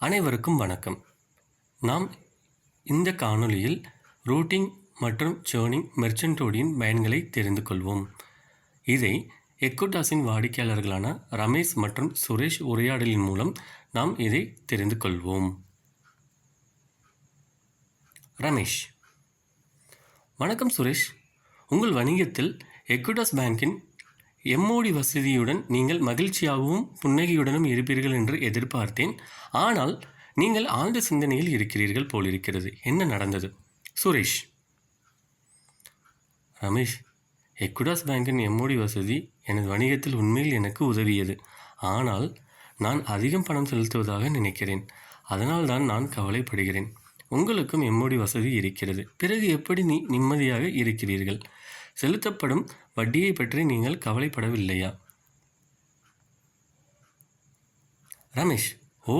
அனைவருக்கும் வணக்கம். நாம் இந்த காணொளியில் ரூட்டிங் மற்றும் சேர்னிங் மெர்ச்சன்டோடியின் பயன்களை தெரிந்து கொள்வோம். இதை எக்விட்டாஸின் வாடிக்கையாளர்களான ரமேஷ் மற்றும் சுரேஷ் உரையாடலின் மூலம் நாம் இதை தெரிந்து கொள்வோம். ரமேஷ்: வணக்கம் சுரேஷ். உங்கள் வணிகத்தில் எக்விட்டாஸ் பேங்கின் எம்ஓடி வசதியுடன் நீங்கள் மகிழ்ச்சியாகவும் புன்னகையுடனும் இருப்பீர்கள் என்று எதிர்பார்த்தேன். ஆனால் நீங்கள் ஆழ்ந்த சிந்தனையில் இருக்கிறீர்கள் போலிருக்கிறது. என்ன நடந்தது? சுரேஷ்: ரமேஷ், எக்விட்டாஸ் பேங்கின் எம்ஓடி வசதி எனது வணிகத்தில் உண்மையில் எனக்கு உதவியது. ஆனால் நான் அதிகம் பணம் செலுத்துவதாக நினைக்கிறேன். அதனால்தான் நான் கவலைப்படுகிறேன். உங்களுக்கும் எம்ஓடி வசதி இருக்கிறது. பிறகு எப்படி நிம்மதியாக இருக்கிறீர்கள்? செலுத்தப்படும் வட்டியை பற்றி நீங்கள் கவலைப்படவில்லையா? ரமேஷ்: ஓ,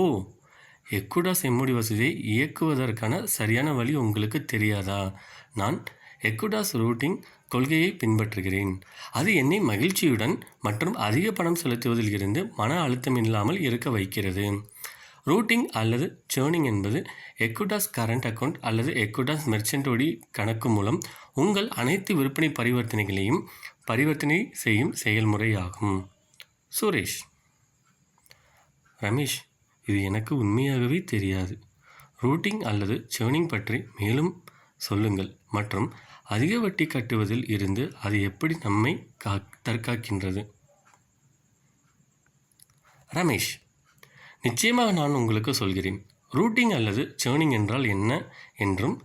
எக்விட்டாஸ் எம்ஓடி வசதியை இயக்குவதற்கான சரியான வழி உங்களுக்கு தெரியாதா? நான் எக்விட்டாஸ் ரூட்டிங் கொள்கையை பின்பற்றுகிறேன். அது என்னை மகிழ்ச்சியுடன் மற்றும் அதிக பணம் செலுத்துவதில் இருந்து மன அழுத்தம் இல்லாமல் இருக்க வைக்கிறது. ரூட்டிங் அல்லது சேர்னிங் என்பது எக்விட்டாஸ் கரண்ட் அக்கவுண்ட் அல்லது எக்விட்டாஸ் மெர்ச்சன்டோடி கணக்கு மூலம் உங்கள் அனைத்து விற்பனை பரிவர்த்தனைகளையும் பரிவர்த்தனை செய்யும் செயல்முறையாகும். சுரேஷ்: ரமேஷ், இது எனக்கு உண்மையாகவே தெரியாது. ரூட்டிங் அல்லது சேர்னிங் பற்றி மேலும் சொல்லுங்கள் மற்றும் அதிக வட்டி கட்டுவதில் இருந்து அது எப்படி நம்மை தற்காக்கின்றது? ரமேஷ்: நிச்சயமாக நான் உங்களுக்கு சொல்கிறேன். ரூட்டிங் அல்லது சேர்னிங் என்றால் என்ன என்றும்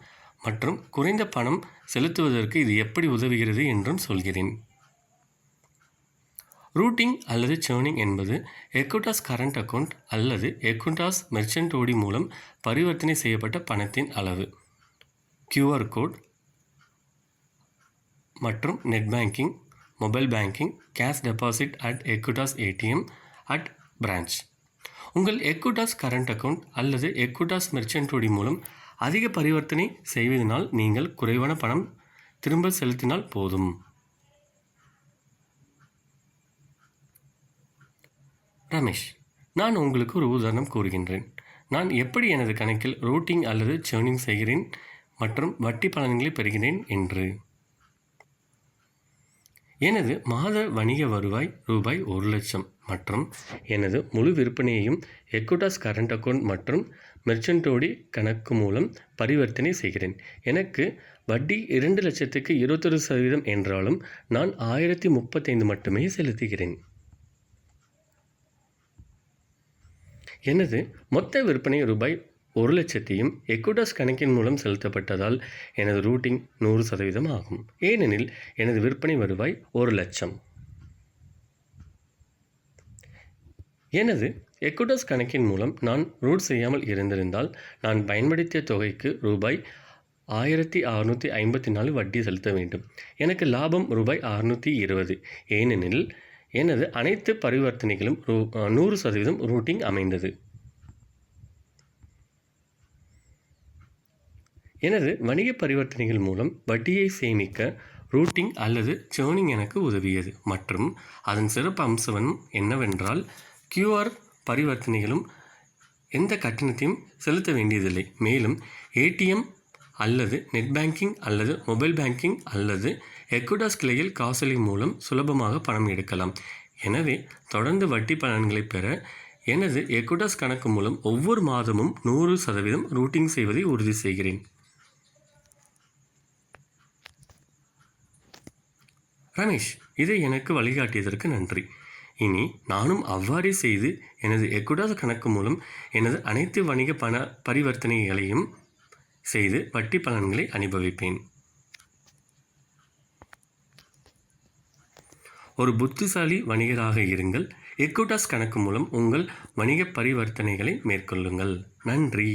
மற்றும் குறைந்த பணம் செலுத்துவதற்கு இது எப்படி உதவுகிறது என்றும் சொல்கிறேன். ரூட்டிங் அல்லது சேர்னிங் என்பது எக்விட்டாஸ் கரண்ட் அக்கவுண்ட் அல்லது எக்விட்டாஸ் மெர்ச்சன்டோடி மூலம் பரிவர்த்தனை செய்யப்பட்ட பணத்தின் அளவு, QR கோட் மற்றும் net banking, mobile banking, cash deposit at Equitas ATM at branch. உங்கள் எக்விட்டாஸ் கரண்ட் அக்கவுண்ட் அல்லது எக்விட்டாஸ் மெர்ச்சன்டோடி மூலம் அதிக பரிவர்த்தனை செய்வதனால் நீங்கள் குறைவான பணம் திரும்ப செலுத்தினால் போதும். ரமேஷ்: நான் உங்களுக்கு ஒரு உதாரணம் கூறுகின்றேன். நான் எப்படி எனது கணக்கில் ரூட்டிங் அல்லது சேர்னிங் செய்கிறேன் மற்றும் வட்டி பலன்களை பெறுகிறேன் என்று. எனது மாத வணிக வருவாய் ரூபாய் 1,00,000 மற்றும் எனது முழு விற்பனையையும் எக்விட்டாஸ் கரண்ட் அக்கவுண்ட் மற்றும் மெர்ச்சன்டோடி கணக்கு மூலம் பரிவர்த்தனை செய்கிறேன். எனக்கு வட்டி 2,00,000க்கு 21% என்றாலும் நான் 1,035 மட்டுமே செலுத்துகிறேன். எனது மொத்த விற்பனை ரூபாய் 1,00,000யும் எக்விட்டாஸ் கணக்கின் மூலம் செலுத்தப்பட்டதால் எனது ரூட்டிங் 100% ஆகும். ஏனெனில் எனது விற்பனை வருவாய் 1,00,000. எனது எக்விட்டாஸ் கணக்கின் மூலம் நான் ரூட் செய்யாமல் இருந்திருந்தால் நான் பயன்படுத்திய தொகைக்கு ரூபாய் 1,654 வட்டி செலுத்த வேண்டும். எனக்கு லாபம் ரூபாய் 620. ஏனெனில் எனது அனைத்து பரிவர்த்தனைகளும் 100% ரூட்டிங் அமைந்தது. எனது வணிக பரிவர்த்தனைகள் மூலம் வட்டியை சேமிக்க ரூட்டிங் அல்லது சேர்னிங் எனக்கு உதவியது மற்றும் அதன் சிறப்பு அம்சம் என்னவென்றால் QR பரிவர்த்தனைகளும் எந்த கட்டணத்தையும் செலுத்த வேண்டியதில்லை. மேலும் ATM அல்லது நெட் பேங்கிங் அல்லது மொபைல் பேங்கிங் அல்லது எக்விட்டாஸ் கிளையில் காசோலை மூலம் சுலபமாக பணம் எடுக்கலாம். எனவே தொடர்ந்து வட்டி பலன்களை பெற எனது எக்விட்டாஸ் கணக்கு மூலம் ஒவ்வொரு மாதமும் 100% ரூட்டிங் செய்வதை உறுதி செய்கிறேன். ரமேஷ்: இதை எனக்கு வழிகாட்டியதற்கு நன்றி. இனி நானும் அவ்வாறே செய்து எனது எக்விட்டாஸ் கணக்கு மூலம் எனது அனைத்து வணிக பரிவர்த்தனைகளையும் செய்து வட்டி பலன்களை அனுபவிப்பேன். ஒரு புத்திசாலி வணிகராக இருங்கள். எக்விட்டாஸ் கணக்கு மூலம் உங்கள் வணிக பரிவர்த்தனைகளை மேற்கொள்ளுங்கள். நன்றி.